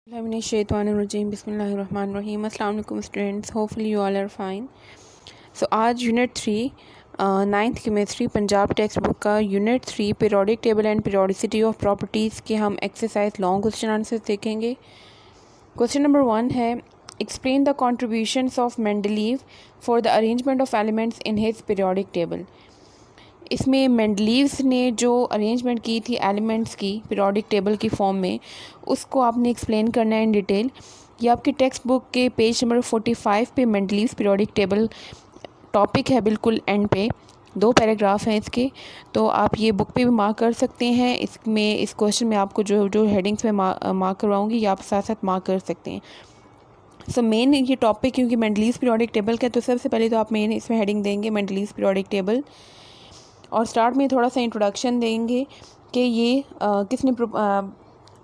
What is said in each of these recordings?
Bismillahirrahmanirrahim. Bismillahirrahmanirrahim. Assalamu alaikum students. Hopefully you all are fine. So आज unit 3 ninth chemistry Punjab text book का unit 3 periodic table and periodicity of properties के हम exercise long question answer देखेंगे। Question number 1 है explain the contributions of Mendeleev for the arrangement of elements in his periodic table. इसमें Mendeleev's ने जो arrangement की थी एलिमेंट्स की पीरियोडिक टेबल की फॉर्म में, उसको आपने एक्सप्लेन करना है इन डिटेल। ये आपकी टेक्स्ट बुक के पेज नंबर 45 पे मेंडलीव्स पीरियोडिक टेबल टॉपिक है, बिल्कुल एंड पे 2 पैराग्राफ हैं इसके, तो आप ये बुक पे भी मार्क कर सकते हैं। इसमें इस क्वेश्चन में आपको जो जो हेडिंग्स में मार्क करवाऊँगी ये आप साथ साथ मार्क कर सकते हैं। सो मेन ये टॉपिक क्योंकि मेंडलीव्स पीरियोडिक टेबल का, तो सबसे पहले तो आप मेन इसमें हेडिंग देंगे मेंडलीव्स पीरियोडिक टेबल, और स्टार्ट में थोड़ा सा इंट्रोडक्शन देंगे कि ये किसने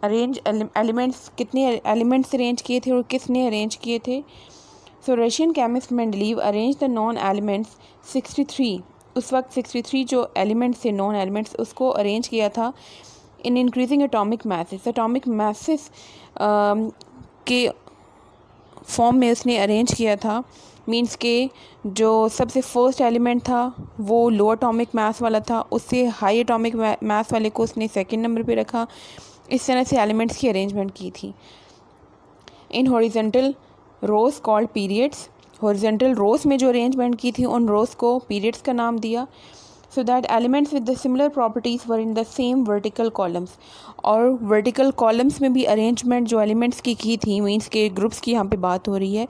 अरेंज एलिमेंट्स, कितने एलिमेंट्स अरेंज किए थे और किसने अरेंज किए थे। So Russian chemist Mendeleev arrange the known elements 63, उस वक्त 63 जो एलिमेंट्स थे नॉन एलिमेंट्स उसको अरेंज किया था in increasing atomic masses. Atomic masses के फॉर्म में उसने अरेंज किया था, मींस के जो सबसे फर्स्ट एलिमेंट था वो लो एटॉमिक मास वाला था, उससे हाई एटॉमिक मास वाले को उसने सेकंड नंबर पे रखा। इस तरह से एलिमेंट्स की अरेंजमेंट की थी in horizontal rows called periods. Horizontal rows में जो अरेंजमेंट की थी उन रोज को पीरियड्स का नाम दिया। So that elements with the similar properties were in the same vertical columns, और वर्टिकल कॉलम्स में भी अरेंजमेंट जो एलिमेंट्स की थी, मींस के ग्रुप्स की यहाँ पे बात हो रही है,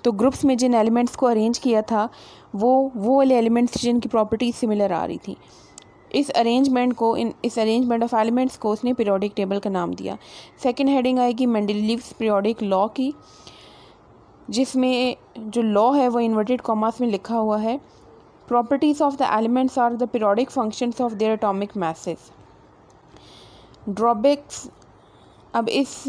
तो ग्रुप्स में जिन एलिमेंट्स को अरेंज किया था वो वाले एलिमेंट्स जिनकी प्रॉपर्टीज सिमिलर आ रही थी। इस अरेंजमेंट ऑफ एलिमेंट्स को उसने पीरियोडिक टेबल का नाम दिया। सेकंड हेडिंग आएगी मेंडलीव्स पीरियोडिक लॉ की, जिसमें जो लॉ है वो इन्वर्टेड कॉमास में लिखा हुआ है। Properties of the elements are the periodic functions of their atomic masses. Drawbacks, अब इस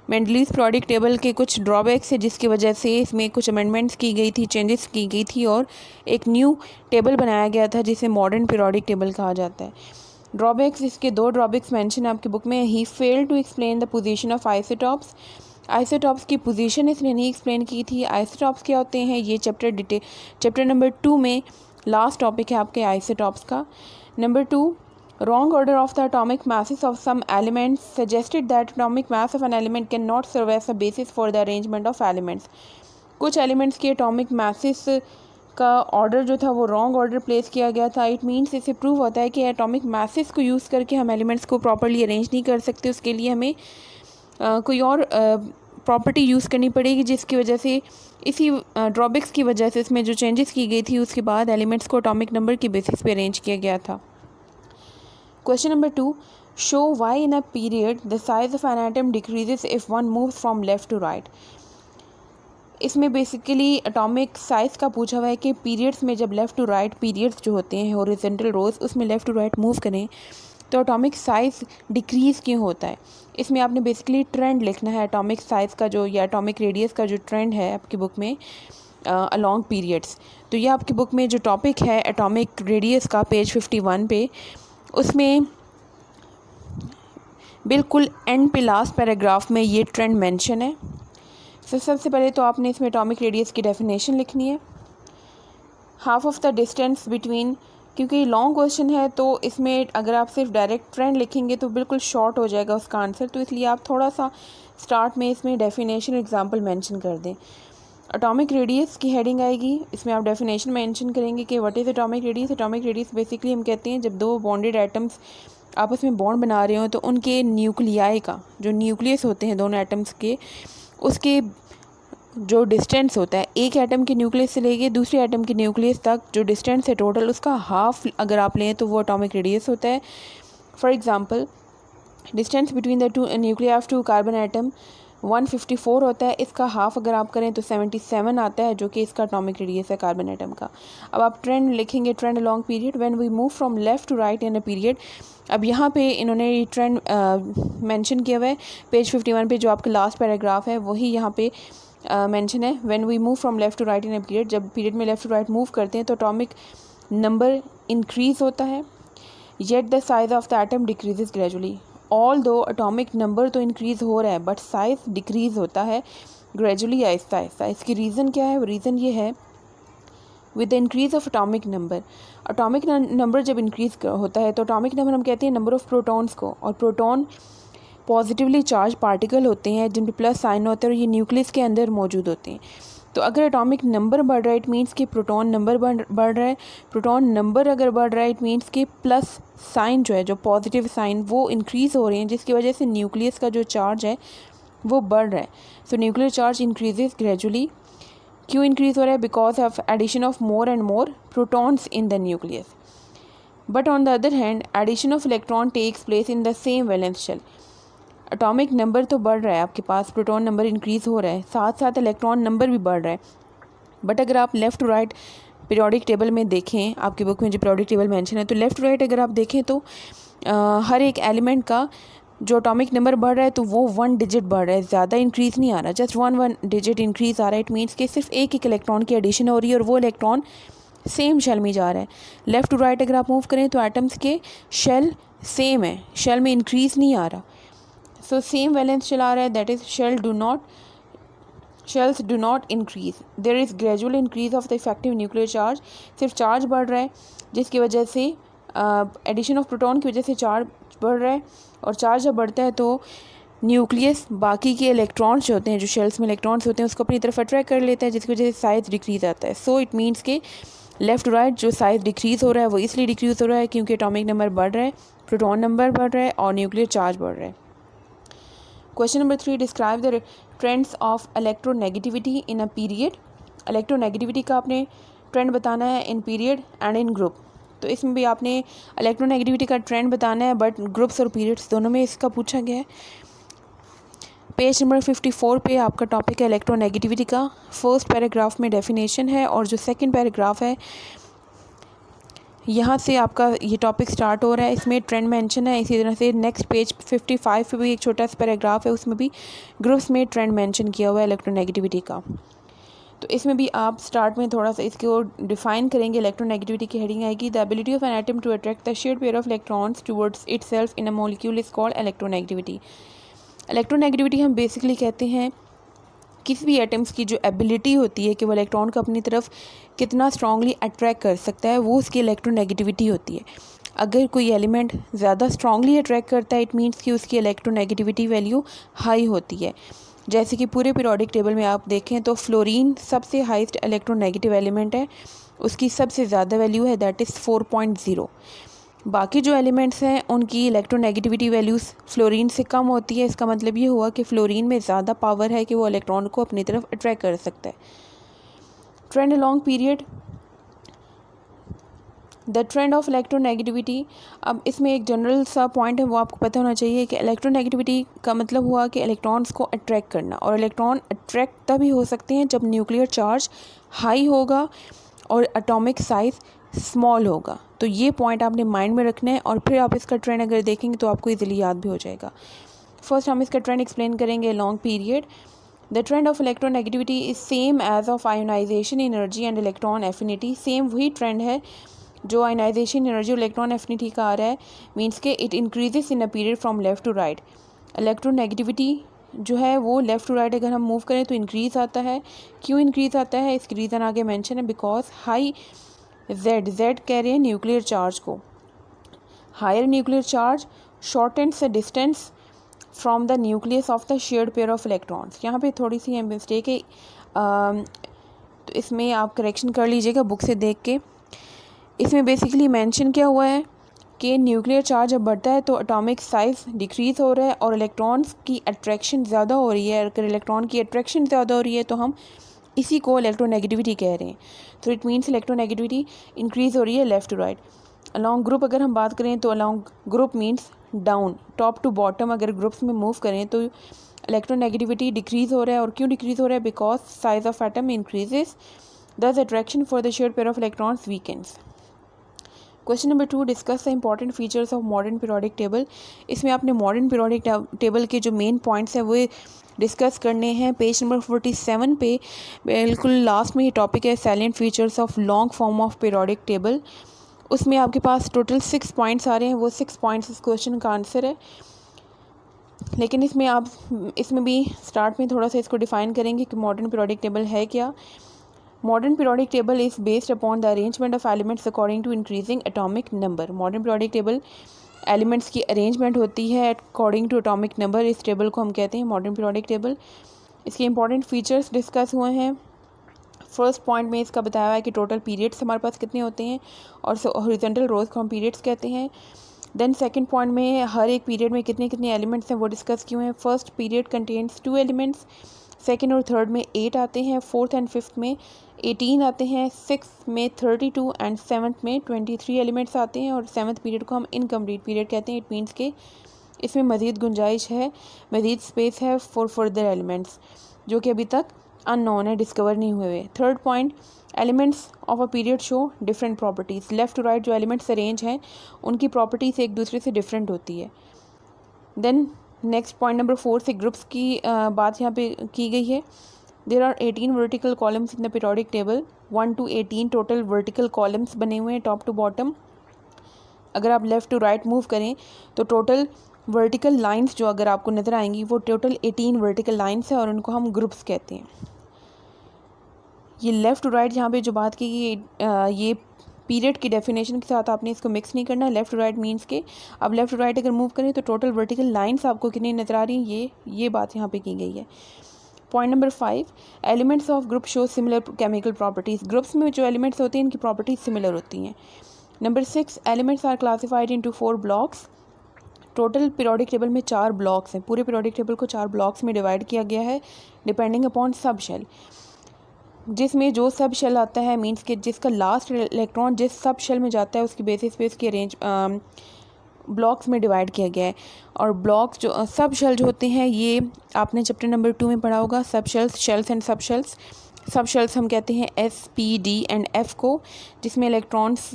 मेंडलीव्स पीरियोडिक टेबल के कुछ ड्रॉबैक्स है जिसकी वजह से इसमें कुछ अमेंडमेंट्स की गई थी, चेंजेस की गई थी और एक न्यू टेबल बनाया गया था जिसे मॉडर्न पीरियोडिक टेबल कहा जाता है। ड्रॉबैक्स, इसके 2 ड्रॉबैक्स मेंशन आपकी बुक में। He failed to explain the position of isotopes. Isotopes की पोजीशन इसने नहीं एक्सप्लेन की थी। आइसोटॉप्स क्या होते हैं ये चैप्टर नंबर 2 में लास्ट टॉपिक है आपके आइसोटॉप्स का। Number 2, wrong order of the atomic masses of some elements suggested that atomic mass of an element cannot serve as a basis for the arrangement of elements। कुछ elements के atomic messes का order जो था वो wrong order place किया गया था। It means इससे प्रूव होता है कि एटॉमिक मैसेस को यूज़ करके हम एलिमेंट्स को प्रॉपर्ली अरेंज नहीं कर सकते, उसके लिए हमें कोई और प्रॉपर्टी यूज़ करनी पड़ेगी, जिसकी वजह से इसी ड्रॉबैक्स की वजह से इसमें जो चेंजेस की गई थी उसके बाद एलिमेंट्स को एटॉमिक नंबर की बेसिस पे अरेंज किया गया था। Question number 2, show why in a period the size of an atom decreases if one moves from left to right। इसमें बेसिकली एटॉमिक साइज़ का पूछा हुआ है कि पीरियड्स में जब लेफ़्ट टू राइट पीरियड्स जो होते हैं हॉरिजॉन्टल रोज, उसमें लेफ़्ट टू राइट मूव करें तो एटॉमिक साइज़ डिक्रीज़ क्यों होता है। इसमें आपने बेसिकली ट्रेंड लिखना है एटॉमिक साइज़ का जो या एटॉमिक रेडियस का जो ट्रेंड है आपकी बुक में अलॉन्ग पीरियड्स। तो ये आपकी बुक में जो टॉपिक है एटॉमिक रेडियस का पेज 51 पे, उसमें बिल्कुल एंड पे लास्ट पैराग्राफ में ये ट्रेंड मेंशन है। सबसे पहले तो आपने इसमें एटॉमिक रेडियस की डेफिनेशन लिखनी है। Half of the distance between, क्योंकि लॉन्ग क्वेश्चन है तो इसमें अगर आप सिर्फ डायरेक्ट ट्रेंड लिखेंगे तो बिल्कुल शॉर्ट हो जाएगा उसका आंसर, तो इसलिए आप थोड़ा सा स्टार्ट में इसमें डेफिनेशन एग्जाम्पल मेंशन कर दें। एटॉमिक रेडियस की हेडिंग आएगी, इसमें आप डेफिनेशन मेंशन करेंगे कि what is atomic radius. Atomic radius basically हम कहते हैं जब 2 बॉन्डेड एटम्स आपस में बॉन्ड बना रहे हो तो उनके न्यूक्लियाई का जो न्यूक्लियस होते हैं दोनों एटम्स के, उसके जो डिस्टेंस होता है एक एटम के न्यूक्लियस से लेके दूसरे एटम के न्यूक्लियस तक जो डिस्टेंस है टोटल, उसका हाफ अगर आप लें तो वो एटॉमिक रेडियस होता है। For example distance between the two nuclei of 2 carbon atom 154 होता है, इसका हाफ अगर आप करें तो 77 आता है, जो कि इसका एटॉमिक रेडियस है कार्बन एटम का। अब आप ट्रेंड लिखेंगे, trend along period when we move from left to right in a period. अब यहाँ पे इन्होंने ट्रेंड मेंशन किया हुआ है पेज 51 पे, जो आपका लास्ट पैराग्राफ है वही यहाँ पे मेंशन है। When we move from left to right in a period, जब पीरियड में लेफ़्ट टू राइट मूव करते हैं तो एटॉमिक नंबर इंक्रीज़ होता है, yet the size of the atom decreases gradually, although atomic number तो increase हो रहा है बट साइज़ डिक्रीज़ होता है ग्रेजुअली, आहिस्ता आहिस्ता। इसकी रीज़न क्या है? रीज़न ये है with the increase of atomic number जब इंक्रीज़ होता है तो अटोमिक नंबर हम कहते हैं नंबर ऑफ़ प्रोटॉन्स को, और प्रोटॉन पॉजिटिवली चार्ज पार्टिकल होते हैं जिन पे प्लस साइन होता है और ये न्यूक्लियस के अंदर मौजूद होते हैं। तो अगर एटॉमिक नंबर बढ़ रहा है इट मीन्स कि प्रोटॉन नंबर बढ़ रहा है। प्रोटॉन नंबर अगर बढ़ रहा है इट मीन्स कि प्लस साइन जो है, जो पॉजिटिव साइन, वो इंक्रीज़ हो रहे हैं, जिसकी वजह से न्यूक्लियस का जो चार्ज है वो बढ़ रहा है। So nuclear charge increases gradually. क्यों इंक्रीज़ हो रहा है? Because of addition of more and more protons in the nucleus. But on the other hand addition of electron takes place in the same valence shell. Atomic number तो बढ़ रहा है, आपके पास proton number increase हो रहा है, साथ साथ इलेक्ट्रॉन नंबर भी बढ़ रहा है। बट अगर आप left to right periodic table में देखें, आपकी बुक में जो पीरियोडिक टेबल मेंशन है, तो लेफ़्ट टू राइट अगर आप देखें तो हर एक एलिमेंट का जो एटॉमिक नंबर बढ़ रहा है तो वो 1 डिजिट बढ़ रहा है, ज़्यादा इंक्रीज़ नहीं आ रहा, जस्ट 1 डिजिट इंक्रीज़ आ रहा है। इट मीन्स कि सिर्फ एक इलेक्ट्रॉन की एडिशन हो रही है और वो इलेक्ट्रॉन सेम शेल में जा रहा है। लेफ़्ट टू राइट अगर आप मूव करें तो एटम्स के शेल सेम है, शेल में इंक्रीज़ नहीं आ रहा। सो सेम वैलेंस शेल आ रहा है, that is shells do not increase. There is gradual increase of the effective nuclear charge. सिर्फ चार्ज बढ़ रहा है जिसकी वजह से एडिशन ऑफ प्रोटॉन की वजह से चार्ज बढ़ रहा है, और चार्ज जब बढ़ता है तो न्यूक्लियस बाकी के इलेक्ट्रॉन्स जो होते हैं, जो शेल्स में इलेक्ट्रॉन्स होते हैं, उसको अपनी तरफ अट्रैक्ट कर लेता है, जिसकी वजह से साइज डिक्रीज आता है। सो इट मीन्स के लेफ़्ट टू राइट जो साइज डिक्रीज़ हो रहा है वो इसलिए डिक्रीज़ हो रहा है क्योंकि एटॉमिक नंबर बढ़ रहा है, प्रोटॉन नंबर बढ़ रहा है और न्यूक्लियर चार्ज बढ़ रहा है। Question number 3, describe the trends of electronegativity in a period. Electronegativity का आपने ट्रेंड बताना है in period and in group. तो इसमें भी आपने इलेक्ट्रोनेगेटिविटी का ट्रेंड बताना है, बट ग्रुप्स और पीरियड्स दोनों में इसका पूछा गया है। पेज नंबर 54 पे आपका टॉपिक है इलेक्ट्रोनेगेटिविटी का। फर्स्ट पैराग्राफ में डेफिनेशन है और जो सेकंड पैराग्राफ है यहाँ से आपका ये टॉपिक स्टार्ट हो रहा है, इसमें ट्रेंड मेंशन है। इसी तरह से नेक्स्ट पेज 55 पे भी एक छोटा सा पैराग्राफ है, उसमें भी ग्रुप्स में ट्रेंड मेंशन किया हुआ है इलेक्ट्रोनेगेटिविटी का। तो इसमें भी आप स्टार्ट में थोड़ा सा इसको डिफाइन करेंगे। इलेक्ट्रोनेगेटिविटी की हेडिंग आएगी the ability of an atom to attract the shared pair of electrons towards itself in a molecule is called electronegativity. Electronegativity हम बेसिकली कहते हैं किसी भी एटम्स की जो एबिलिटी होती है कि वो इलेक्ट्रॉन को अपनी तरफ कितना स्ट्रांगली अट्रैक्ट कर सकता है, वो उसकी इलेक्ट्रोनेगेटिविटी होती है। अगर कोई एलिमेंट ज़्यादा स्ट्रांगली अट्रैक्ट करता है इट मीन्स कि उसकी इलेक्ट्रोनेगेटिविटी वैल्यू हाई होती है। जैसे कि पूरे पीरियोडिक टेबल में आप देखें तो फ्लोरीन सबसे हाईएस्ट इलेक्ट्रोनेगेटिव एलिमेंट है, उसकी सबसे ज़्यादा वैल्यू है दैट इज़ 4.0। बाकी जो एलिमेंट्स हैं उनकी इलेक्ट्रोनेगेटिविटी वैल्यूज़ फ्लोरीन से कम होती है। इसका मतलब ये हुआ कि फ्लोरीन में ज़्यादा पावर है कि वो इलेक्ट्रॉन को अपनी तरफ अट्रैक्ट कर सकता है। Trend along period, the trend of electronegativity. अब इसमें एक जनरल सा पॉइंट है वो आपको पता होना चाहिए कि इलेक्ट्रोनेगेटिविटी का मतलब हुआ कि इलेक्ट्रॉन्स को अट्रैक्ट करना, और इलेक्ट्रॉन अट्रैक्ट तभी हो सकते हैं जब न्यूक्लियर चार्ज हाई होगा और एटॉमिक साइज़ स्मॉल होगा। तो ये पॉइंट आपने माइंड में रखना है और फिर आप इसका ट्रेंड अगर देखेंगे तो आपको इजीली याद भी हो जाएगा। फर्स्ट हम इसका ट्रेंड एक्सप्लेन करेंगे long period. The trend of electronegativity is same as of ionization energy and electron affinity. Same वही ट्रेंड है जो आयोनाइजेशन एनर्जी और इलेक्ट्रॉन एफिनिटी का आ रहा है, मीन्स के it increases in a period from left to right. Electronegativity जो है वो लेफ़्ट टू राइट अगर हम मूव करें तो इंक्रीज़ आता है। क्यों इंक्रीज़ आता है इसकी रीज़न आगे मेंशन है, बिकॉज हाई जेड कह रहे हैं न्यूक्लियर चार्ज को। Higher nuclear charge shortens the distance from the nucleus of the shared pair of electrons. यहाँ पे थोड़ी सी मिस्टेक है, तो इसमें आप करेक्शन कर लीजिएगा बुक से देख के। इसमें बेसिकली मेंशन क्या हुआ है कि न्यूक्लियर चार्ज जब बढ़ता है तो एटॉमिक साइज़ डिक्रीज़ हो रहा है और इलेक्ट्रॉन्स की अट्रैक्शन ज़्यादा हो रही है। अगर इलेक्ट्रॉन की अट्रैक्शन ज़्यादा हो रही है तो हम इसी को इलेक्ट्रोनेगेटिविटी कह रहे हैं। तो इट मीन्स इलेक्ट्रोनेगेटिविटी इंक्रीज़ हो रही है left to right. Along group अगर हम बात करें तो along group means down, top to bottom अगर ग्रुप्स में मूव करें तो इलेक्ट्रोनेगेटिविटी डिक्रीज़ हो रहा है। और क्यों डिक्रीज़ हो रहा है? Because size of atom increases, thus attraction for the shared pair of electrons weakens. Question number 2, discuss the important features of modern periodic table. इसमें आपने मॉडर्न पीरियोडिक टेबल के जो मेन पॉइंट्स हैं वो डिस्कस करने हैं। पेज नंबर 47 पे बिल्कुल लास्ट में ये टॉपिक है salient features of long form of periodic table. उसमें आपके पास टोटल 6 पॉइंट्स आ रहे हैं, वो 6 पॉइंट्स इस क्वेश्चन का आंसर है। लेकिन इसमें भी स्टार्ट में थोड़ा सा इसको डिफ़ाइन करेंगे कि मॉडर्न पीरियोडिक टेबल है क्या। Modern periodic table is based upon the arrangement of elements according to increasing atomic number. Modern periodic table elements की अरेंजमेंट होती है अकॉर्डिंग टू एटॉमिक नंबर। इस टेबल को हम कहते हैं मॉडर्न पीरियोडिक टेबल। इसके इंपॉर्टेंट फीचर्स डिस्कस हुए हैं। फर्स्ट पॉइंट में इसका बताया हुआ है कि टोटल पीरियड्स हमारे पास कितने होते हैं और हॉरिजॉन्टल रोज को हम पीरियड्स कहते हैं। देन सेकंड पॉइंट में हर एक पीरियड में कितने कितने एलिमेंट्स हैं वो डिस्कस किए हुए हैं। First period contains 2 elements, second और थर्ड में 8 आते हैं, फोर्थ एंड फिफ्थ में 18 आते हैं, सिक्स्थ में 32 एंड सेवन्थ में 23 एलिमेंट्स आते हैं। और सेवन्थ पीरियड को हम इनकम्प्लीट पीरियड कहते हैं। इट मीन्स के इसमें मज़ीद गुंजाइश है, मज़ीद स्पेस है फॉर फर्दर एलिमेंट्स जो कि अभी तक अननोन है, डिस्कवर नहीं हुए। Third point, elements of a period show different properties. Left to right जो एलिमेंट्स अरेंज हैं उनकी प्रॉपर्टीज़ एक दूसरे से डिफरेंट होती है। देन नेक्स्ट पॉइंट नंबर 4 से ग्रुप्स की बात यहाँ पे की गई है। There are 18 vertical columns in the periodic table, 1 to 18 total vertical columns बने हुए हैं टॉप टू बॉटम। अगर आप लेफ़्ट टू राइट मूव करें तो टोटल वर्टिकल लाइंस जो अगर आपको नज़र आएंगी वो टोटल 18 वर्टिकल लाइंस है और उनको हम ग्रुप्स कहते हैं। ये लेफ़्ट टू राइट यहाँ पे जो बात की ये पीरियड की डेफिनेशन के साथ आपने इसको मिक्स नहीं करना। लेफ़्ट टू राइट मीन्स के अब लेफ़्ट टू राइट अगर मूव करें तो टोटल वर्टिकल लाइंस आपको कितनी नज़र आ रही हैं, ये बात यहाँ पे की गई है। Point number 5, elements of group show similar chemical properties. Groups में जो एलिमेंट्स होते हैं इनकी प्रॉपर्टीज़ सिमिलर होती हैं। Number 6, elements are classified into 4 blocks. Total periodic table में 4 ब्लॉक्स हैं। पूरे पीरियोडिक टेबल को 4 ब्लॉक्स में डिवाइड किया गया है डिपेंडिंग अपॉन सब शेल। जिसमें जो सब शेल आता है मीन्स कि जिसका लास्ट इलेक्ट्रॉन जिस सब शेल में जाता है उसकी बेसिस पे उसकी अरेंज ब्लॉक्स में डिवाइड किया गया है। और ब्लॉक्स जो सब शेल जो होते हैं ये आपने चैप्टर नंबर 2 में पढ़ा होगा, सब शेल्स, शेल्स एंड सब शेल्स। सब शेल्स हम कहते हैं S, P, D and F को, जिसमें इलेक्ट्रॉन्स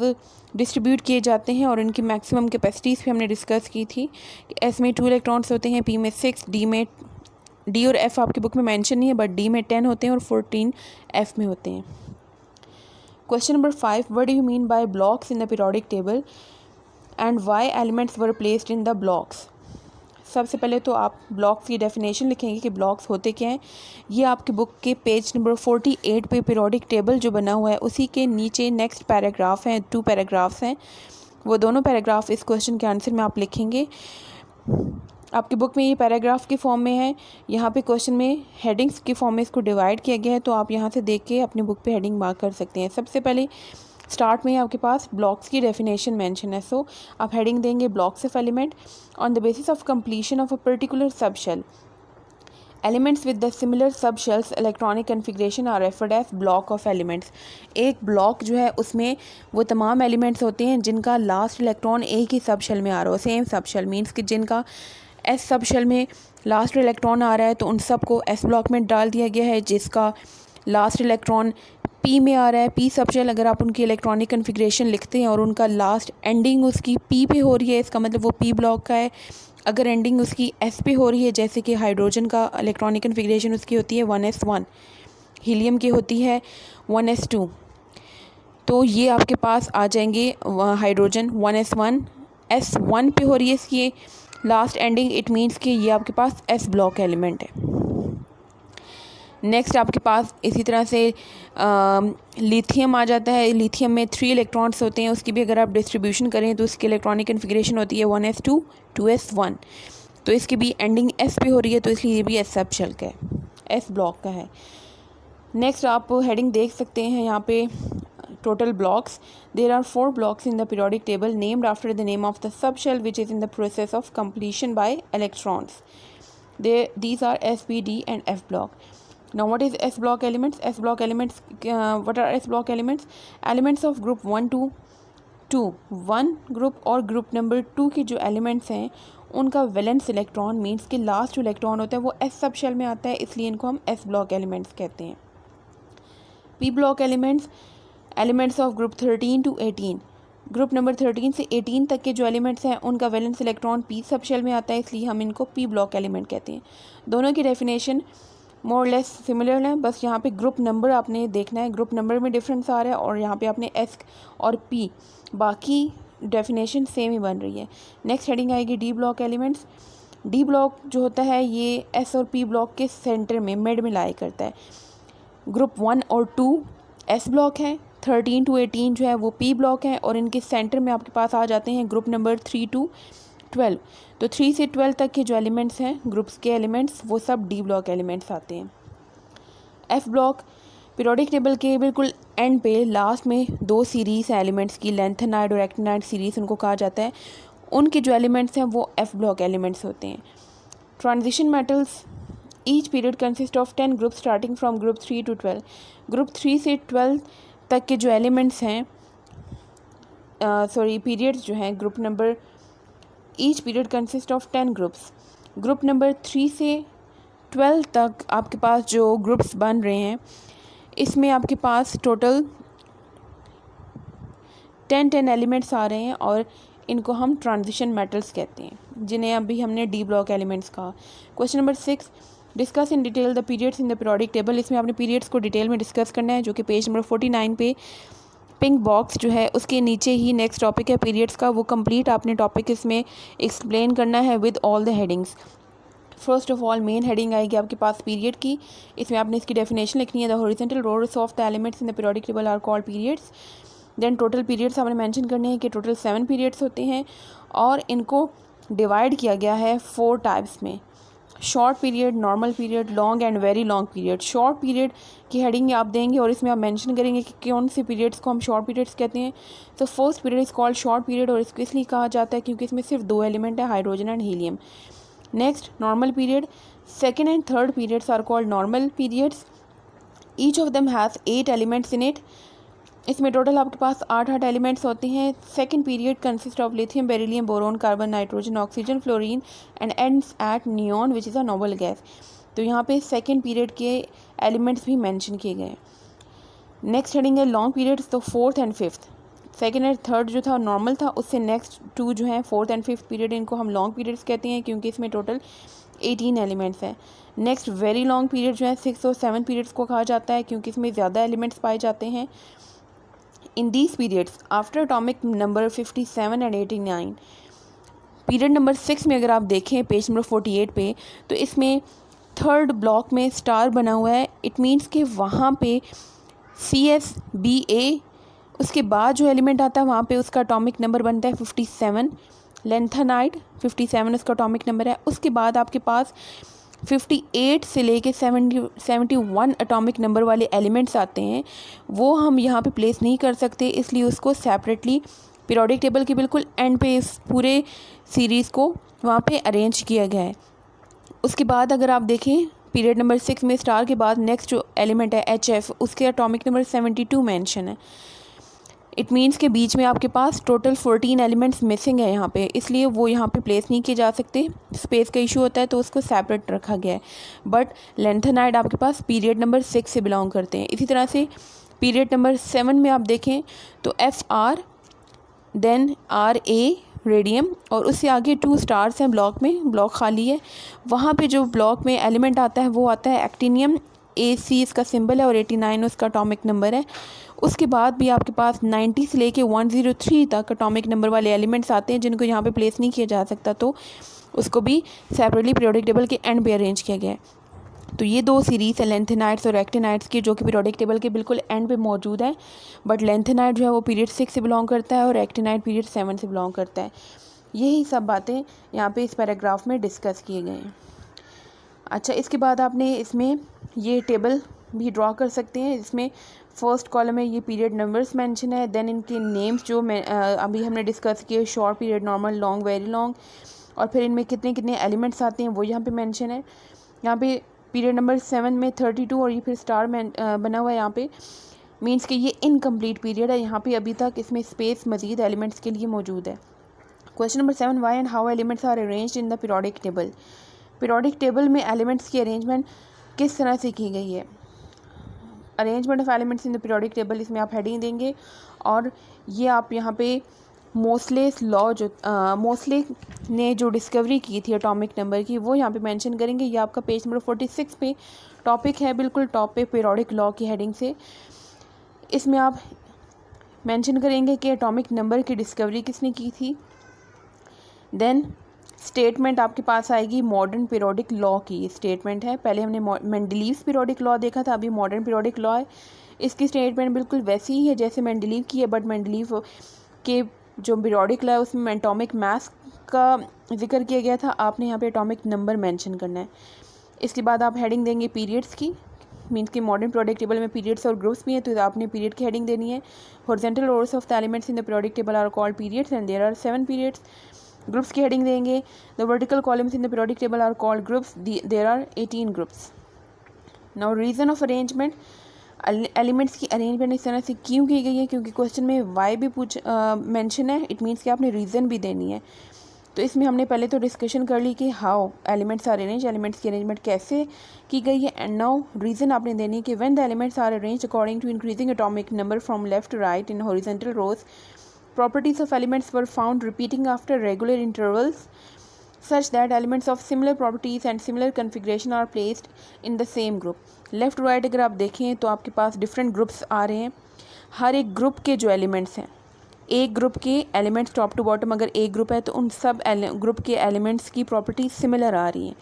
डिस्ट्रीब्यूट किए जाते हैं और इनकी मैक्सिमम कैपेसिटीज़ भी हमने डिस्कस की थी। S में 2 इलेक्ट्रॉन्स होते हैं, P में 6, D और F आपकी बुक में मेंशन नहीं है बट D में 10 होते हैं और 14 F में होते हैं। Question number 5, what do you mean by blocks in the periodic table and why elements were placed in the blocks. सबसे पहले तो आप ब्लॉक्स की डेफिनेशन लिखेंगे कि ब्लॉक्स होते क्या हैं। ये आपकी बुक के पेज नंबर 48 पे पीरियोडिक टेबल जो बना हुआ है उसी के नीचे नेक्स्ट पैराग्राफ हैं, 2 पैराग्राफ्स हैं। वो दोनों पैराग्राफ इस क्वेश्चन के आंसर में आप लिखेंगे। आपकी बुक में ये पैराग्राफ के फॉर्म में है, यहाँ पे क्वेश्चन में हेडिंग्स के फॉर्म में इसको डिवाइड किया गया है, तो आप यहाँ से देख के अपनी बुक पे हेडिंग मार्क कर सकते हैं। सबसे पहले स्टार्ट में आपके पास ब्लॉक्स की डेफिनेशन मेंशन है, सो आप हेडिंग देंगे blocks of element on the basis of completion of a particular sub shell. Elements with the similar sub shells electronic configuration are referred as block of elements. एक block जो है उसमें वो तमाम elements होते हैं जिनका लास्ट इलेक्ट्रॉन एक ही सब शेल में आ रहा हो, सेम सब शेल मीन्स कि जिनका एस सब शेल में लास्ट इलेक्ट्रॉन आ रहा है तो उन सब को एस ब्लॉक में डाल दिया गया है। जिसका लास्ट इलेक्ट्रॉन पी में आ रहा है, पी सब शेल, अगर आप उनकी इलेक्ट्रॉनिक कन्फिग्रेशन लिखते हैं और उनका लास्ट एंडिंग उसकी पी पे हो रही है, इसका मतलब वो पी ब्लॉक का है। अगर एंडिंग उसकी एस पे हो रही है, जैसे कि हाइड्रोजन का इलेक्ट्रॉनिक कन्फिग्रेशन उसकी होती है 1s1, हीलियम की होती है 1s2, तो ये आपके पास आ जाएंगे हाइड्रोजन 1s1 S1 पे हो रही है इसकी लास्ट एंडिंग, इट मीन्स कि ये आपके पास एस ब्लॉक एलिमेंट है। नेक्स्ट आपके पास इसी तरह से लिथियम आ जाता है। लिथियम में 3 इलेक्ट्रॉन्स होते हैं, उसकी भी अगर आप डिस्ट्रीब्यूशन करें तो उसकी इलेक्ट्रॉनिक कन्फिग्रेशन होती है 1s2 2s1, तो इसकी भी एंडिंग एस पे हो रही है तो इसलिए ये भी एस सब शेल का है, एस ब्लॉक का है। नेक्स्ट आप हेडिंग देख सकते हैं यहाँ पे total blocks. There are 4 blocks in the periodic table named after the name of the subshell which is in the process of completion by electrons. These are S, P, D and F block. Now what is S block elements? S block elements, what are S block elements? Elements of group 1 to 2, 1 group और group number 2 के जो elements हैं उनका valence electron means कि last जो electron होता है वो S सब शेल में आता है, इसलिए इनको हम S ब्लॉक एलिमेंट्स कहते हैं। P block elements of group 13 to 18, group number 13 से 18 तक के जो एलिमेंट्स हैं उनका valence electron P sub shell में आता है, इसलिए हम इनको पी ब्लॉक एलिमेंट कहते हैं। दोनों की डेफिनेशन मोर लेस सिमिलर है, बस यहाँ पे ग्रुप नंबर आपने देखना है, ग्रुप नंबर में डिफरेंस आ रहा है और यहाँ पे आपने एस और पी, बाकी डेफिनेशन सेम ही बन रही है। नेक्स्ट हेडिंग आएगी D block elements. D block जो होता है ये एस और पी ब्लॉक के सेंटर में मिड में लाई करता है। ग्रुप 1 और 2 एस ब्लॉक है, 13 to 18 जो है वो पी ब्लॉक है, और इनके सेंटर में आपके पास आ जाते हैं ग्रुप नंबर 3 to 12। तो 3 से 12 तक के जो एलिमेंट्स हैं ग्रुप्स के एलिमेंट्स वो सब डी ब्लॉक एलिमेंट्स आते हैं। एफ ब्लॉक पीरियोडिक टेबल के बिल्कुल एंड पे लास्ट में 2 सीरीज़ है एलिमेंट्स की, लैंथेनाइड और एक्टिनाइड सीरीज़ उनको कहा जाता है। उनके जो एलिमेंट्स हैं वो एफ ब्लॉक एलिमेंट्स होते हैं। Transition metals each period consist of 10 group starting from group 3 to 12। Group 3 से 12 तक के जो एलिमेंट्स हैं पीरियड्स जो हैं group number each period consist of 10 groups. Group number 3 से 12 तक आपके पास जो ग्रुप्स बन रहे हैं इसमें आपके पास टोटल 10 एलिमेंट्स आ रहे हैं, और इनको हम ट्रांजिशन मेटल्स कहते हैं, जिन्हें अभी हमने डी ब्लॉक एलिमेंट्स कहा। Question number 6, discuss in detail the periods in the periodic table. इसमें आपने पीरियड्स को डिटेल में डिस्कस करना है, जो कि पेज नंबर 49 पे पिंक बॉक्स जो है उसके नीचे ही नेक्स्ट टॉपिक है पीरियड्स का, वो कंप्लीट आपने टॉपिक इसमें एक्सप्लेन करना है with all the headings. First of all main heading आएगी आपके पास पीरियड की, इसमें आपने इसकी डेफिनेशन लिखनी है। The horizontal rows of the elements in the periodic table are called periods. Then total periods आपने मेंशन करने हैं कि टोटल 7 पीरियड्स होते हैं, और इनको डिवाइड किया गया है 4 टाइप्स में, short period, normal period, long and very long period. Short period की हेडिंग आप देंगे और इसमें आप मेंशन करेंगे कि कौन से पीरियड्स को हम शॉर्ट पीरियड्स कहते हैं। तो first period is called short period, और इसको इसलिए कहा जाता है क्योंकि इसमें सिर्फ 2 एलिमेंट है, hydrogen and helium. Next normal period, second and third periods are called normal periods. Each of them has 8 elements in it. इसमें टोटल आपके पास 8 एलिमेंट्स होते हैं। Second period consist of lithium, beryllium, boron, carbon, nitrogen, oxygen, fluorine and ends at neon which is a noble gas. तो यहाँ पे second period के elements भी मेंशन किए गए हैं। नेक्स्ट हेडिंग है लॉन्ग पीरियड्स, तो fourth and fifth. Second and third जो था नॉर्मल था, उससे नेक्स्ट 2 जो हैं फोर्थ एंड फिफ्थ पीरियड, इनको हम लॉन्ग पीरियड्स कहते हैं क्योंकि इसमें टोटल 18 एलिमेंट्स हैं। नेक्स्ट वेरी लॉन्ग पीरियड जो है 6 और 7 पीरियड्स को कहा जाता है क्योंकि इसमें ज़्यादा एलिमेंट्स पाए जाते हैं। In these periods after atomic number 57 and 89, period number 6 में अगर आप देखें पेज नंबर 48 पे, तो इसमें थर्ड ब्लॉक में स्टार बना हुआ है। इट मीन्स कि वहाँ पे CSBA, उसके बाद जो एलिमेंट आता है वहाँ पे उसका एटॉमिक नंबर बनता है 57, लेंथेनाइड 57 उसका एटॉमिक नंबर है। उसके बाद आपके पास 58 से लेके 71 एटॉमिक नंबर वाले एलिमेंट्स आते हैं, वो हम यहाँ पे प्लेस नहीं कर सकते, इसलिए उसको सेपरेटली पीरियोडिक टेबल के बिल्कुल एंड पे इस पूरे सीरीज़ को वहाँ पे अरेंज किया गया है। उसके बाद अगर आप देखें पीरियड नंबर 6 में स्टार के बाद नेक्स्ट जो एलिमेंट है HF, उसके एटॉमिक नंबर 72 मेंशन है। इट मीन्स के बीच में आपके पास टोटल 14 एलिमेंट्स मिसिंग है यहाँ पे, इसलिए वो यहाँ पे प्लेस नहीं किए जा सकते, स्पेस का इशू होता है तो उसको सेपरेट रखा गया है। बट लेंथेनाइड आपके पास पीरियड नंबर 6 से बिलोंग करते हैं। इसी तरह से पीरियड नंबर 7 में आप देखें तो FR, देन RA रेडियम, और उससे आगे 2 स्टार्स हैं ब्लॉक में, ब्लॉक खाली है। वहाँ पे जो ब्लॉक में एलिमेंट आता है वो आता है एक्टिनियम, AC इसका सिंबल है और 89 उसका एटॉमिक नंबर है। उसके बाद भी आपके पास 90 से लेके 103 तक एटॉमिक नंबर वाले एलिमेंट्स आते हैं जिनको यहाँ पे प्लेस नहीं किया जा सकता, तो उसको भी सेपरेटली पीरियोडिक टेबल के एंड पे अरेंज किया गया है। तो ये 2 सीरीज़ है लेंथेनाइड्स और एक्टिनाइड्स की, जो कि पीरियोडिक टेबल के बिल्कुल एंड पे मौजूद है। बट लेंथेनाइड जो है वो पीरियड 6 से बिलोंग करता है और एक्टिनाइड पीरियड 7 से बिलोंग करता है। यही सब बातें यहाँ पे इस पैराग्राफ में डिस्कस किए गए हैं। अच्छा, इसके बाद आपने इसमें ये टेबल भी ड्रॉ कर सकते हैं। इसमें फर्स्ट कॉलम में ये पीरियड नंबर्स मेंशन है, देन इनके नेम्स जो अभी हमने डिस्कस किए, short period, normal, long, very long, और फिर इनमें कितने कितने एलिमेंट्स आते हैं वो यहाँ पे मेंशन है। यहाँ पे पीरियड नंबर 7 में 32 और ये फिर स्टार में बना हुआ है यहाँ पे, मीन्स कि ये इनकम्प्लीट पीरियड है। यहाँ पे अभी तक इसमें स्पेस मज़ीद एलिमेंट्स के लिए मौजूद है। Question number 7, why and how elements are arranged in the periodic table. Periodic table में एलिमेंट्स की अरेंजमेंट किस तरह से की गई है। Arrangement of elements in the periodic table, इसमें आप हेडिंग देंगे और ये आप यहाँ पे मोस्लेस लॉ जो मोस्ले ने जो डिस्कवरी की थी एटॉमिक नंबर की, वो यहाँ पे मेंशन करेंगे। ये आपका पेज नंबर 46 पे टॉपिक है, बिल्कुल टॉप पे पीरियोडिक लॉ की हेडिंग से। इसमें आप मेंशन करेंगे कि एटॉमिक नंबर की डिस्कवरी किसने की थी। देन स्टेटमेंट आपके पास आएगी मॉडर्न पीरियोडिक लॉ की स्टेटमेंट है। पहले हमने मेंडलीव्स पीरियोडिक लॉ देखा था, अभी मॉडर्न पीरियोडिक लॉ है। इसकी स्टेटमेंट बिल्कुल वैसी ही है जैसे मेंडलीव की है, बट मेंडलीव के जो पीरियोडिक लॉ है उसमें एटॉमिक मास का जिक्र किया गया था, आपने यहाँ पे एटॉमिक नंबर मेंशन करना है। इसके बाद आप हेडिंग देंगे पीरियड्स की, मीन्स कि मॉडर्न पीरियोडिक टेबल में पीरियड्स और ग्रुप्स भी हैं, तो आपने पीरियड की हेडिंग देनी है। Horizontal orders of the elements in the periodic table are called periods and there are 7 periods. Groups की हेडिंग देंगे, the vertical columns in the periodic table are called groups, there are 18 groups. Now reason of arrangement, elements की arrangement इस तरह से क्यों की गई है, क्योंकि क्वेश्चन में वाई भी मेंशन है, इट मीन्स कि आपने रीज़न भी देनी है। तो इसमें हमने पहले तो डिस्कशन कर ली कि how elements are arrange, elements की अरेंजमेंट कैसे की गई है। एंड नाउ रीज़न आपने देनी है कि when the elements are arranged according to increasing atomic number from left to right in horizontal rows, properties of elements were found repeating after regular intervals such that elements of similar properties and similar configuration are placed in the same group. Left to right अगर आप देखें तो आपके पास different groups आ रहे हैं। हर एक group के जो एलिमेंट्स हैं, एक ग्रुप के एलिमेंट्स टॉप टू बॉटम अगर एक ग्रुप है तो उन सब ग्रुप के एलिमेंट्स की प्रॉपर्टीज सिमिलर आ रही हैं,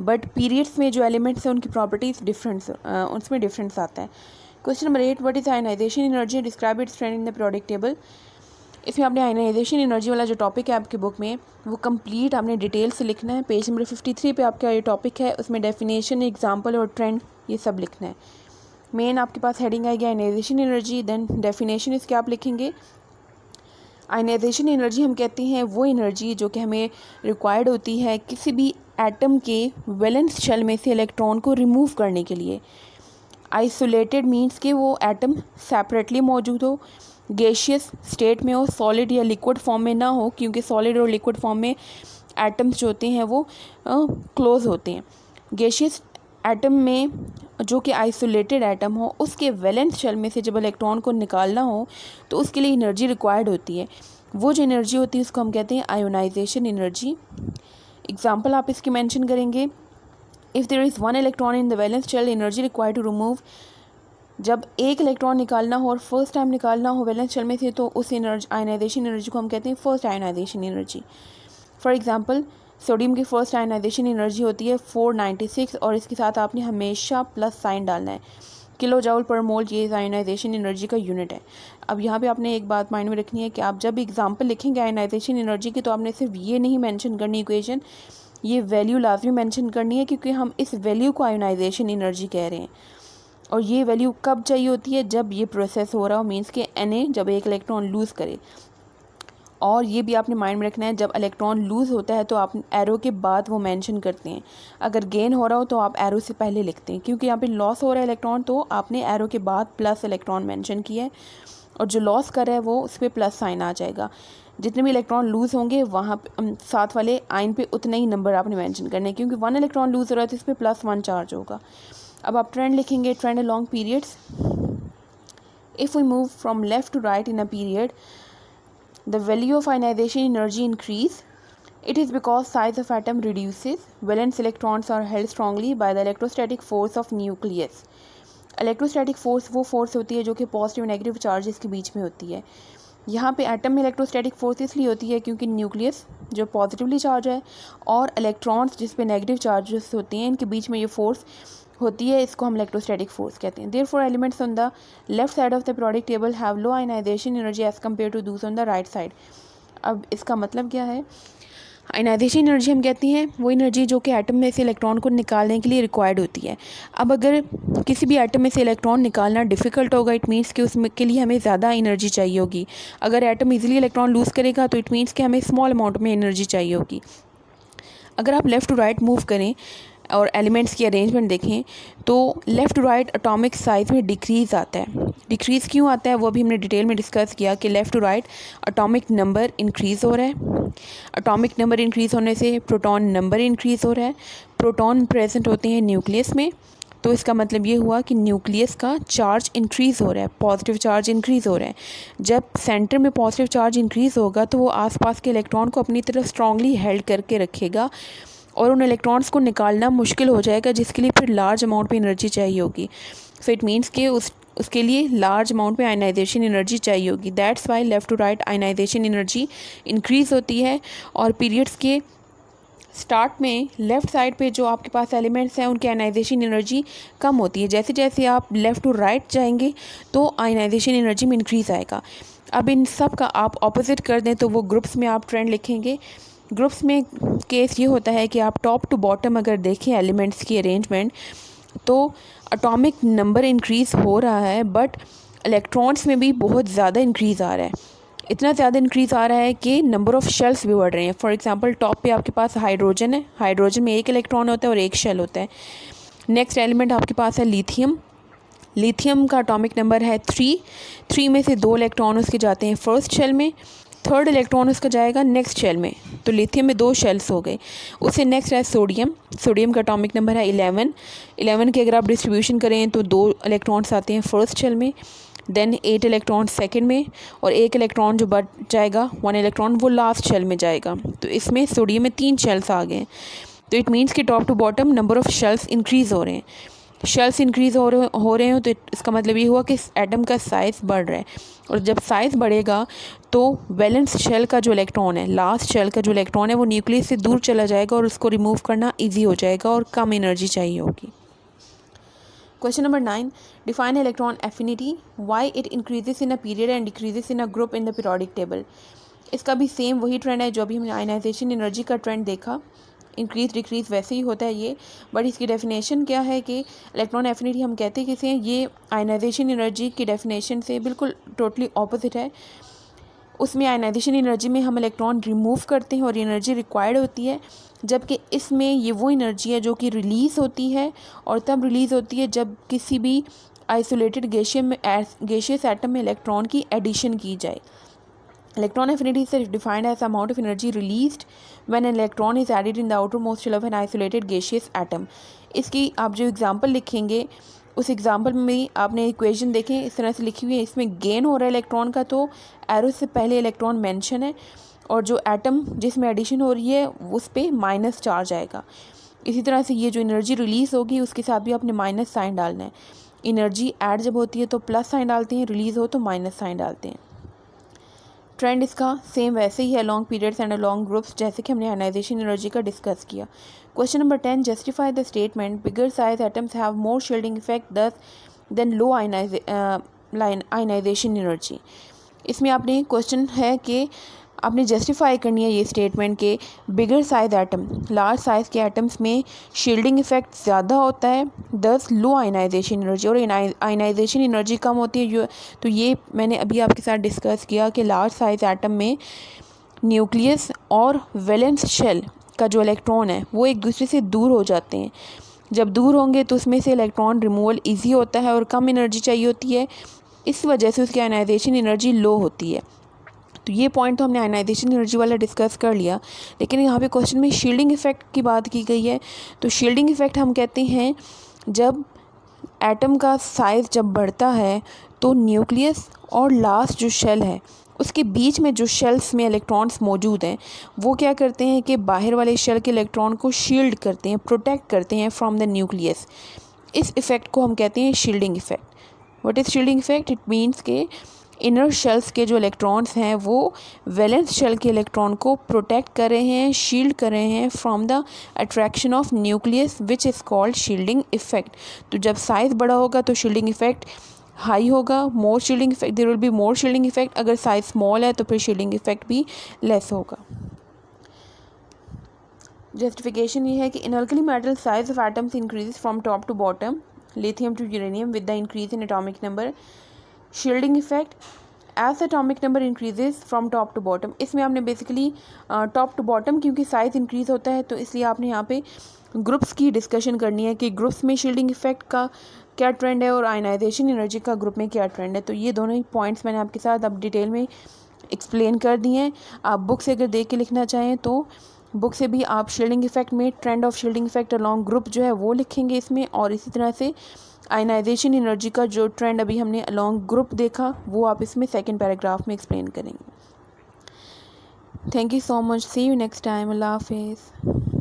बट पीरियड्स में जो एलिमेंट्स हैं उनकी प्रॉपर्टीज डिफरेंस, उसमें डिफरेंस आता है। Question number 8, what is ionization energy, describe its trend in the periodic table. इसमें आपने आयनाइजेशन एनर्जी वाला जो टॉपिक है आपकी बुक में वो कंप्लीट आपने डिटेल से लिखना है। पेज नंबर 53 पे आपका ये टॉपिक है, उसमें डेफिनेशन, एग्जांपल और ट्रेंड ये सब लिखना है। मेन आपके पास हेडिंग आएगी आयनाइजेशन एनर्जी, देन डेफिनेशन इसके आप लिखेंगे। आयनाइजेशन एनर्जी हम कहते हैं वो एनर्जी जो कि हमें रिक्वायर्ड होती है किसी भी एटम के वैलेंस शेल में से इलेक्ट्रॉन को रिमूव करने के लिए। आइसोलेटेड मीन्स कि वो एटम सेपरेटली मौजूद हो, गैसियस स्टेट में हो, सॉलिड या लिक्विड फॉर्म में ना हो, क्योंकि सॉलिड और लिक्विड फॉर्म में एटम्स जो होते हैं वो क्लोज होते हैं। गैसियस एटम में जो कि आइसोलेटेड एटम हो उसके वैलेंस शेल में से जब इलेक्ट्रॉन को निकालना हो तो उसके लिए एनर्जी रिक्वायर्ड होती है। वो जो एनर्जी होती है उसको हम कहते हैं आयोनाइजेशन एनर्जी। एग्जांपल आप इसकी मेंशन करेंगे, if there is 1 electron in the valence shell, energy required to remove, जब एक इलेक्ट्रॉन निकालना हो और फर्स्ट टाइम निकालना हो वैलेंस शेल में से तो उस आयनाइजेशन एनर्जी को हम कहते हैं first ionization energy. For example sodium की फर्स्ट आयनाइजेशन एनर्जी होती है 496 और इसके साथ आपने हमेशा प्लस साइन डालना है। किलो जाउल पर मोल ये आयनाइजेशन एनर्जी का यूनिट है। अब यहाँ पे आपने एक बात माइंड में रखनी है कि आप जब एग्जांपल लिखेंगे आयनाइजेशन एनर्जी की तो आपने सिर्फ ये नहीं मेंशन करनी इक्वेशन, ये वैल्यू लाजमी मेंशन करनी है, क्योंकि हम इस वैल्यू को आयोनाइजेशन एनर्जी कह रहे हैं। और ये वैल्यू कब चाहिए होती है, जब ये प्रोसेस हो रहा हो, मीन्स के Na जब एक इलेक्ट्रॉन लूज़ करे। और ये भी आपने माइंड में रखना है, जब इलेक्ट्रॉन लूज़ होता है तो आप एरो के बाद वो मेंशन करते हैं, अगर गेन हो रहा हो तो आप एरो से पहले लिखते हैं, क्योंकि यहाँ पे लॉस हो रहा है इलेक्ट्रॉन तो आपने एरो के बाद प्लस इलेक्ट्रॉन मेंशन किया है, और जो लॉस कर रहा है वो उस पर प्लस साइन आ जाएगा। जितने भी इलेक्ट्रॉन लूज़ होंगे वहाँ पे साथ वाले आइन पे उतना ही नंबर आपने मेंशन करना है, क्योंकि 1 इलेक्ट्रॉन लूज़ हो रहा है तो इस पर +1 चार्ज होगा। अब आप ट्रेंड लिखेंगे, trend along periods. If we move from left to right in a period, the value of ionization energy increase. It is because size of atom reduces. Valence electrons are held strongly by the electrostatic force of nucleus. Electrostatic force वो force होती है जो कि positive negative charges के बीच में होती है। यहाँ पे एटम में इलेक्ट्रोस्टैटिक फोर्स इसलिए होती है क्योंकि न्यूक्लियस जो पॉजिटिवली चार्ज है और इलेक्ट्रॉन्स जिस पे नेगेटिव चार्जेस होते हैं इनके बीच में ये फोर्स होती है, इसको हम इलेक्ट्रोस्टैटिक फोर्स कहते हैं। Therefore elements on the left side of the periodic table have low ionization energy as compare to those on the right side. अब इसका मतलब क्या है, आयनाइजेशन एनर्जी हम कहते हैं वो एनर्जी जो कि एटम में से इलेक्ट्रॉन को निकालने के लिए रिक्वायर्ड होती है। अब अगर किसी भी एटम में से इलेक्ट्रॉन निकालना डिफ़िकल्ट होगा, इट मीन्स कि उसमें के लिए हमें ज़्यादा एनर्जी चाहिए होगी। अगर एटम इजीली इलेक्ट्रॉन लूज़ करेगा तो इट मीन्स कि हमें स्मॉल अमाउंट में एनर्जी चाहिए होगी। अगर आप लेफ़्ट टू राइट मूव करें और एलिमेंट्स की अरेंजमेंट देखें तो left to right atomic size में डिक्रीज़ आता है। डिक्रीज़ क्यों आता है वो अभी हमने डिटेल में डिस्कस किया कि left to right atomic number increase हो रहा है। एटॉमिक नंबर इंक्रीज़ होने से प्रोटॉन नंबर इंक्रीज़ हो रहा है। प्रोटॉन प्रेजेंट होते हैं न्यूक्लियस में, तो इसका मतलब ये हुआ कि न्यूक्लियस का चार्ज इंक्रीज़ हो रहा है, पॉजिटिव चार्ज इंक्रीज़ हो रहा है। जब सेंटर में पॉजिटिव चार्ज इंक्रीज़ होगा तो वो आसपास के इलेक्ट्रॉन को अपनी तरफ स्ट्रांगली हेल्ड करके रखेगा और उन इलेक्ट्रॉन्स को निकालना मुश्किल हो जाएगा, जिसके लिए फिर लार्ज अमाउंट में एनर्जी चाहिए होगी। सो इट मीन्स कि उसके लिए लार्ज अमाउंट में आयनाइजेशन एनर्जी चाहिए होगी। That's why left to right ionization energy increase होती है। और पीरियड्स के स्टार्ट में लेफ़्ट साइड पे जो आपके पास एलिमेंट्स हैं उनकी आयनाइजेशन एनर्जी कम होती है। जैसे जैसे आप लेफ़्ट टू राइट जाएंगे तो आयनाइजेशन एनर्जी में इंक्रीज़ आएगा। अब इन सब का आप ऑपोजिट कर दें तो वो ग्रुप्स में आप ट्रेंड लिखेंगे। ग्रुप्स में केस ये होता है कि आप टॉप टू बॉटम अगर देखें एलिमेंट्स की अरेंजमेंट तो एटॉमिक नंबर इंक्रीज़ हो रहा है, बट इलेक्ट्रॉन्स में भी बहुत ज़्यादा इंक्रीज़ आ रहा है। इतना ज़्यादा इंक्रीज़ आ रहा है कि नंबर ऑफ़ शेल्स भी बढ़ रहे हैं। फॉर एग्जांपल टॉप पे आपके पास हाइड्रोजन है, हाइड्रोजन में एक इलेक्ट्रॉन होता है और एक शेल होता है। नेक्स्ट एलिमेंट आपके पास है लिथियम। लिथियम का एटॉमिक नंबर है 3 में से 2 इलेक्ट्रॉन उसके जाते हैं फर्स्ट शेल में, थर्ड इलेक्ट्रॉन उसका जाएगा नेक्स्ट शेल में। तो लिथियम में 2 शेल्स हो गए। उससे नेक्स्ट है सोडियम। सोडियम का एटॉमिक नंबर है 11 की अगर आप डिस्ट्रीब्यूशन करें तो 2 इलेक्ट्रॉन्स आते हैं फर्स्ट शेल में, देन 8 इलेक्ट्रॉन सेकंड में, और 1 इलेक्ट्रॉन जो बच जाएगा 1 इलेक्ट्रॉन वो लास्ट शेल में जाएगा। तो इसमें सोडियम में 3 शेल्स आ गए। तो इट मीन्स कि top to bottom number of shells increase हो रहे हैं। शेल्स इंक्रीज़ हो रहे हो तो इसका मतलब ये हुआ कि एटम का साइज़ बढ़ रहा है। और जब साइज़ बढ़ेगा तो वैलेंस शेल का जो इलेक्ट्रॉन है, लास्ट शेल का जो इलेक्ट्रॉन है वो न्यूक्लियस से दूर चला जाएगा और उसको रिमूव करना ईजी हो जाएगा और कम एनर्जी चाहिए होगी। Question number 9. Define electron affinity. Why it increases in a period and decreases in a group in the periodic table. इसका भी सेम वही ट्रेंड है जो अभी हमने आयनाइजेशन एनर्जी का ट्रेंड देखा। इंक्रीज डिक्रीज वैसे ही होता है ये, बट इसकी डेफिनेशन क्या है कि इलेक्ट्रॉन एफिनिटी हम कहते हैं किसे हैं, ये आयनाइजेशन एनर्जी की डेफिनेशन से बिल्कुल टोटली ऑपोजिट है। उसमें आयनाइजेशन एनर्जी में हम इलेक्ट्रॉन रिमूव करते हैं और एनर्जी रिक्वायर्ड होती है, जबकि इसमें ये वो एनर्जी है जो कि रिलीज़ होती है, और तब रिलीज़ होती है जब किसी भी आइसोलेटेड गैशियस एटम में इलेक्ट्रॉन की एडिशन की जाए। Electron affinity is defined as the amount of energy released when an electron is added in the outermost shell of an isolated gaseous atom. इसकी आप जो एग्जांपल लिखेंगे उस एग्जांपल में भी आपने इक्वेशन देखें इस तरह से लिखी हुई है। इसमें गेन हो रहा है इलेक्ट्रॉन का, तो एरो से पहले इलेक्ट्रॉन मेंशन है, और जो एटम जिसमें एडिशन हो रही है उस पर माइनस चार्ज आएगा। इसी तरह से ये जो एनर्जी रिलीज़ होगी उसके साथ भी आपने माइनस साइन डालना है। एनर्जी ऐड जब होती है तो प्लस साइन डालते हैं, रिलीज़ हो तो माइनस साइन डालते हैं। ट्रेंड इसका सेम वैसे ही है long periods and long groups, जैसे कि हमने आयनाइजेशन एनर्जी का डिस्कस किया। Question number 10. Justify the statement bigger size atoms have more shielding effect दस देन लो आयनाइजेशन एनर्जी। इसमें आपने क्वेश्चन है कि आपने जस्टिफाई करनी है ये स्टेटमेंट के bigger size atom, large size के एटम्स में शील्डिंग इफेक्ट ज़्यादा होता है, दस लो आयनाइजेशन एनर्जी, और आयनाइजेशन एनर्जी कम होती है। तो ये मैंने अभी आपके साथ डिस्कस किया कि लार्ज साइज़ एटम में न्यूक्लियस और वैलेंस शेल का जो इलेक्ट्रॉन है वो एक दूसरे से दूर हो जाते हैं। जब दूर होंगे तो उसमें से इलेक्ट्रॉन रिमूवल ईजी होता है और कम एनर्जी चाहिए होती है, इस वजह से उसकी आयनाइजेशन एनर्जी लो होती है। तो ये पॉइंट तो हमने आयनाइजेशन एनर्जी वाला डिस्कस कर लिया, लेकिन यहाँ पे क्वेश्चन में शील्डिंग इफेक्ट की बात की गई है। तो शील्डिंग इफेक्ट हम कहते हैं जब एटम का साइज़ जब बढ़ता है तो न्यूक्लियस और लास्ट जो शेल है उसके बीच में जो शेल्स में इलेक्ट्रॉन्स मौजूद हैं वो क्या करते हैं कि बाहर वाले शेल के इलेक्ट्रॉन को शील्ड करते हैं, प्रोटेक्ट करते हैं फ्रॉम द न्यूक्लियस। इस इफ़ेक्ट को हम कहते हैं shielding effect. What is shielding effect? It means के इनर शेल्स के जो इलेक्ट्रॉन्स हैं वो वैलेंस शेल के इलेक्ट्रॉन को प्रोटेक्ट कर रहे हैं, शील्ड कर रहे हैं from the attraction of nucleus which is called shielding effect. तो जब साइज़ बड़ा होगा तो शील्डिंग इफेक्ट हाई होगा, more shielding effect, there will be more shielding effect. अगर साइज़ स्मॉल है तो फिर शील्डिंग इफेक्ट भी लेस होगा। जस्टिफिकेशन ये है कि in alkali metal size of atoms increase from top to bottom, lithium to uranium with the increase in atomic number. Shielding effect as atomic number increases from top to bottom. इसमें आपने basically top to bottom क्योंकि size increase होता है तो इसलिए आपने यहाँ पे ग्रुप्स की डिस्कशन करनी है कि ग्रुप्स में शील्डिंग इफेक्ट का क्या ट्रेंड है और आयनाइजेशन एनर्जी का ग्रुप में क्या ट्रेंड है। तो ये दोनों ही पॉइंट्स मैंने आपके साथ अब डिटेल में एक्सप्लेन कर दिए हैं। आप बुक से अगर देख के लिखना चाहें तो बुक से भी आप शील्डिंग इफेक्ट में trend of shielding effect along group जो है वो लिखेंगे इसमें, और इसी तरह से आयनाइजेशन एनर्जी का जो ट्रेंड अभी हमने अलॉन्ग ग्रुप देखा वो आप इसमें सेकंड पैराग्राफ में एक्सप्लेन करेंगे। Thank you so much, see you next time, अल्लाह हाफिज़।